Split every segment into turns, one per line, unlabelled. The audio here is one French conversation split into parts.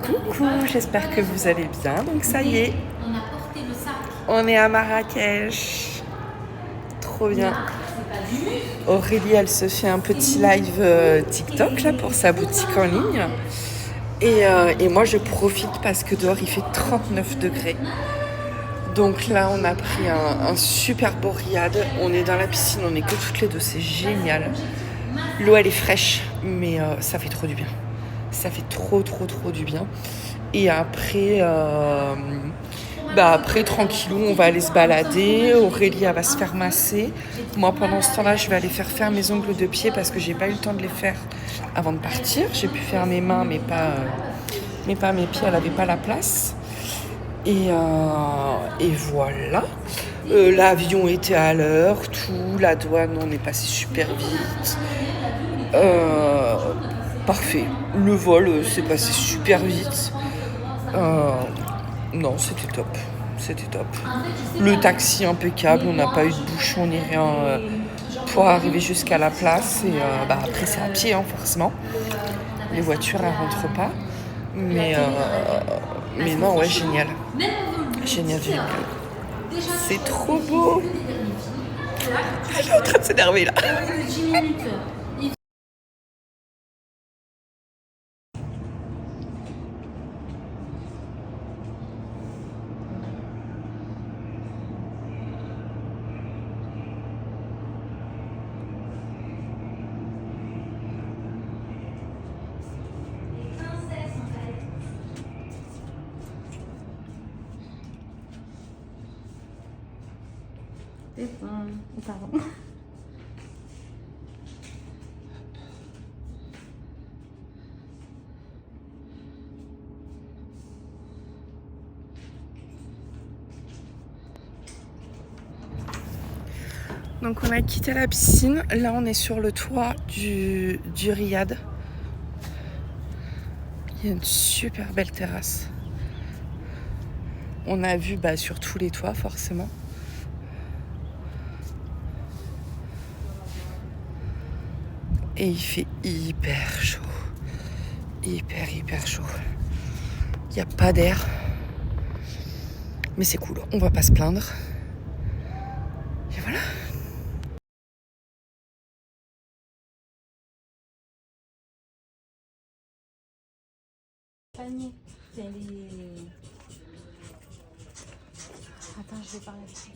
Coucou, j'espère que vous allez bien. Donc ça y est, on est à Marrakech. Trop bien. Aurélie, elle se fait un petit live TikTok là pour sa boutique en ligne. Et moi, je profite parce que dehors, il fait 39 degrés. Donc là, on a pris un super beau riad. On est dans la piscine, on est que toutes les deux, c'est génial. L'eau, elle est fraîche, mais ça fait trop du bien. Ça fait trop du bien. Et après, après tranquillou, on va aller se balader. Aurélie, elle va se faire masser. Moi, pendant ce temps-là, je vais aller faire mes ongles de pied parce que j'ai pas eu le temps de les faire avant de partir. J'ai pu faire mes mains, mais pas mes pieds. Elle avait pas la place. Et voilà. L'avion était à l'heure, tout. La douane, on est passé super vite. Parfait. Le vol s'est passé super vite. Non, c'était top. C'était top. Le taxi impeccable, on n'a pas eu de bouchon ni rien pour arriver jusqu'à la place. Et après, c'est à pied, hein, forcément. Les voitures, elles rentrent pas. Mais non, ouais, génial. Génial. C'est trop beau. Elle est en train de s'énerver là.
Pardon.
Donc on a quitté la piscine. Là, on est sur le toit du riad. Il y a une super belle terrasse. On a vu sur tous les toits, forcément. Et il fait hyper chaud. Hyper chaud. Il n'y a pas d'air. Mais c'est cool, on va pas se plaindre. Et voilà.
Panier. Attends, je vais parler avec toi.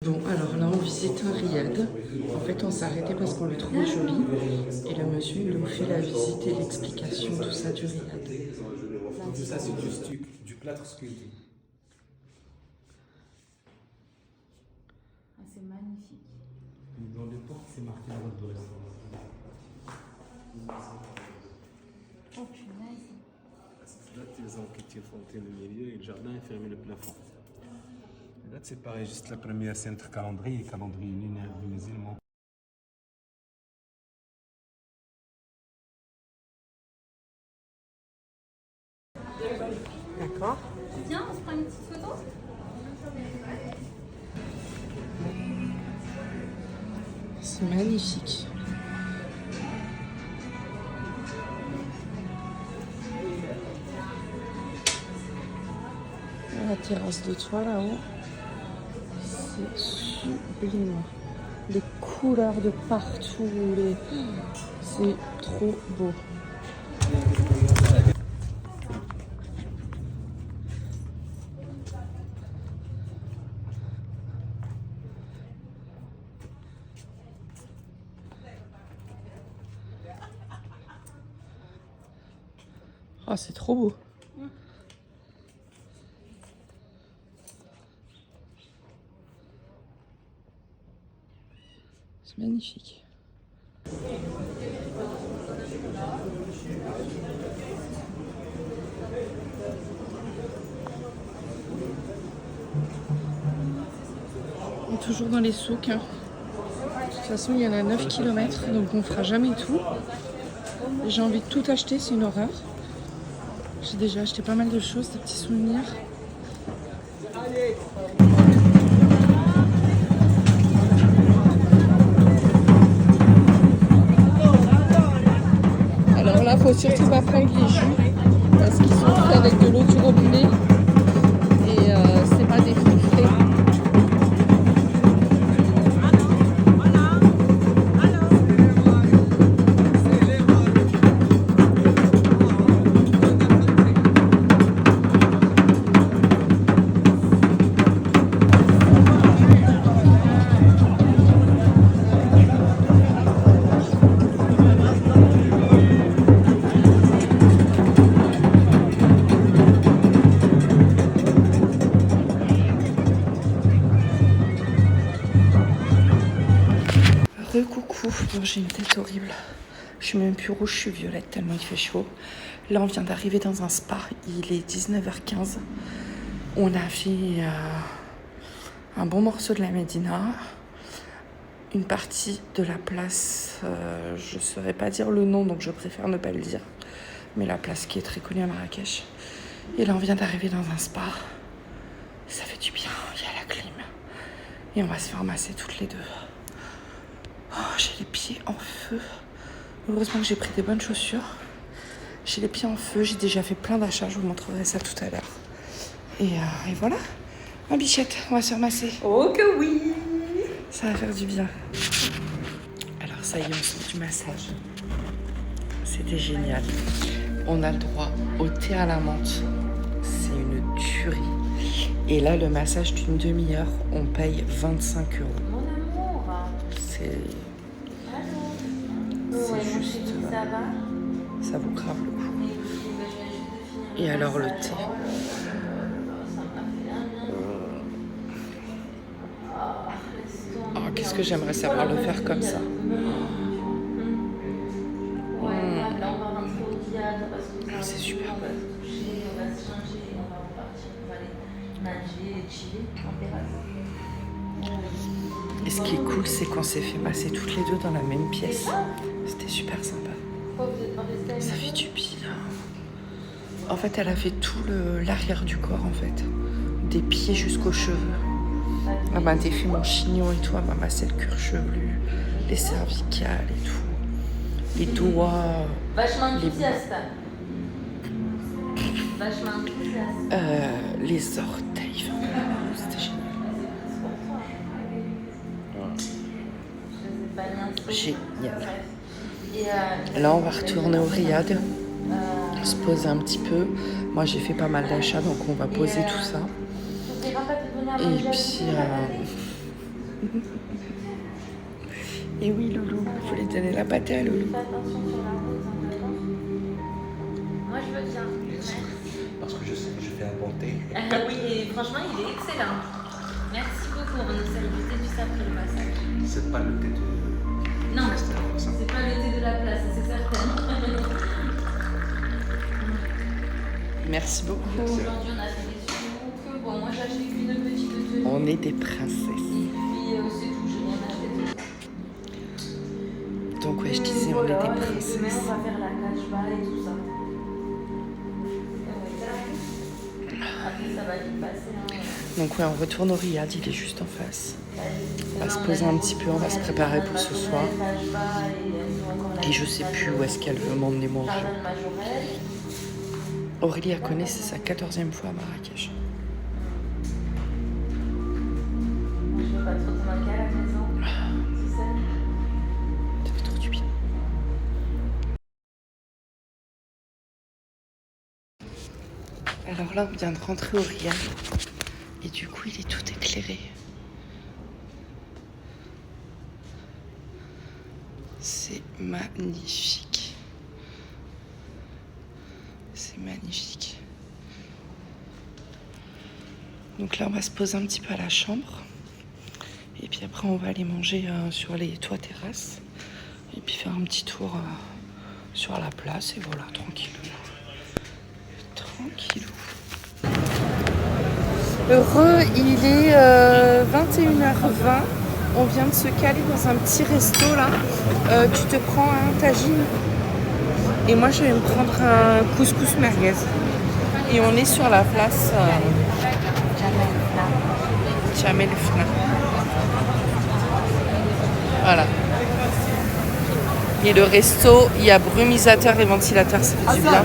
Bon, alors là, on visite un riad. En fait, on s'est arrêté parce qu'on le trouvait joli. Et le monsieur, il nous fait la visite et l'explication, tout ça du riad.
Ça, c'est du stuc, du plâtre sculpté.
Ah, c'est magnifique.
Dans les portes, c'est marqué en mode de restaurant.
Oh, punaise.
Là, ils ont quitté le fontaine au milieu et le jardin est fermé le plafond. Là, c'est pareil, juste la première, c'est entre calendrier et calendrier lunaire musulman.
D'accord.
Tiens, on se prend une petite photo.
C'est magnifique. La terrasse de toit là-haut, c'est sublime. Les couleurs de partout, c'est trop beau. Oh, c'est trop beau. C'est magnifique. On est toujours dans les souks. De toute façon, il y en a 9 km, donc on fera jamais tout. J'ai envie de tout acheter, c'est une horreur. J'ai déjà acheté pas mal de choses, des petits souvenirs. Alors là, faut surtout pas prendre les jus parce qu'ils sont faits avec de l'eau du robinet et c'est pas des fruits frais. Coucou, bon, j'ai une tête horrible. Je suis même plus rouge, je suis violette tellement il fait chaud. Là, on vient d'arriver dans un spa. Il est 19h15. On a fait un bon morceau de la Médina. Une partie de la place, je ne saurais pas dire le nom, donc je préfère ne pas le dire. Mais la place qui est très connue à Marrakech. Et là, on vient d'arriver dans un spa. Ça fait du bien, il y a la clim. Et on va se faire masser toutes les deux. Oh, j'ai les pieds en feu. Heureusement que j'ai pris des bonnes chaussures. J'ai les pieds en feu. J'ai déjà fait plein d'achats. Je vous montrerai ça tout à l'heure. Et voilà. Ma bichette, on va se remasser.
Oh que oui.
Ça va faire du bien. Alors ça y est, on sort du massage. C'était génial. On a le droit au thé à la menthe. C'est une tuerie. Et là, le massage d'une demi-heure, on paye 25 €.
Mon amour.
C'est
Ouais,
juste...
ça va.
Ça vaut grave le coup. Et alors le thé. Oh, qu'est-ce que j'aimerais savoir le faire comme ça. C'est super. Et ce qui est cool, c'est qu'on s'est fait masser toutes les deux dans la même pièce. C'était super sympa. Ça fait du bien. En fait, elle a fait tout l'arrière du corps, en fait. Des pieds jusqu'aux cheveux. Elle m'a défait mon chignon et tout. Elle m'a massé le cuir chevelu, les cervicales et tout. Les doigts.
Vachement enthousiaste. Vachement enthousiaste.
Les orteils. C'était génial. Génial. Là, on va retourner au Riad, se poser un petit peu. Moi, j'ai fait pas mal d'achats, donc on va poser tout ça. Et puis... Et oui, Loulou, il faut lui donner la pâtée à Loulou.
Moi, je veux bien.
Parce que je sais que je fais un bon thé.
Oui, et franchement, il est excellent. Merci beaucoup. On essaie le thé juste après le massage.
C'est pas le thé de...
Non, c'est pas le thé de la place, c'est certain.
Merci beaucoup.
Aujourd'hui, on a fait des souks. Bon, moi, j'ai acheté qu'une petite tenue.
On est des princesses.
Et puis, c'est tout, j'ai rien acheté de ça.
Donc, ouais, je disais, on est des princesses.
Demain, on va faire la cashba et tout ça. Après, ça va vite passer.
Donc, ouais, on retourne au Riad, il est juste en face. On va se poser un petit peu, on va se préparer pour ce soir. Et je sais plus où est-ce qu'elle veut m'emmener manger. Aurélie, elle connaît, c'est sa 14e fois à Marrakech.
Je veux pas trop te manquer à la maison. Tu sais.
Ça fait trop du bien. Alors là, on vient de rentrer au Riad. Et du coup, il est tout éclairé. C'est magnifique. C'est magnifique. Donc là, on va se poser un petit peu à la chambre. Et puis après, on va aller manger sur les toits terrasses. Et puis faire un petit tour sur la place. Et voilà, tranquillou. Tranquillou. Heureux, il est 21h20. On vient de se caler dans un petit resto là. Tu te prends un tagine et moi je vais me prendre un couscous merguez. Et on est sur la place Jamel Fna. Voilà. Et le resto, il y a brumisateur et ventilateur, ça fait du bien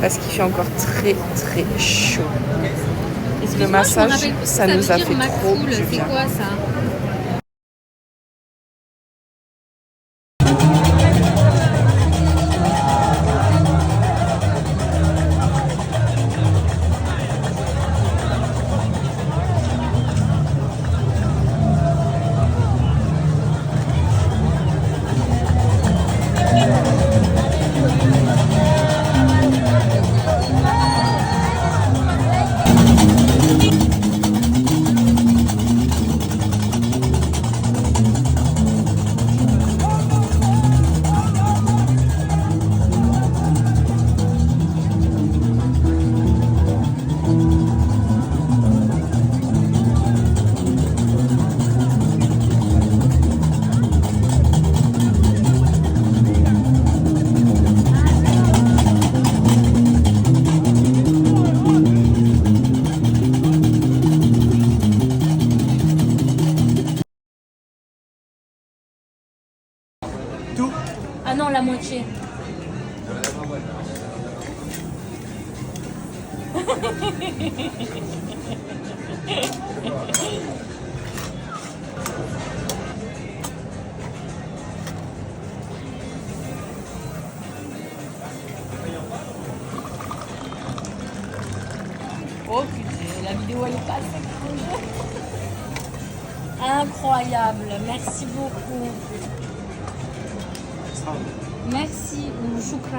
parce qu'il fait encore très très chaud. Le massage, ça nous a fait trop du bien.
C'est quoi ça? Ah non, la moitié. Oh putain, la vidéo elle est passée. Incroyable, merci beaucoup. Merci, shukran.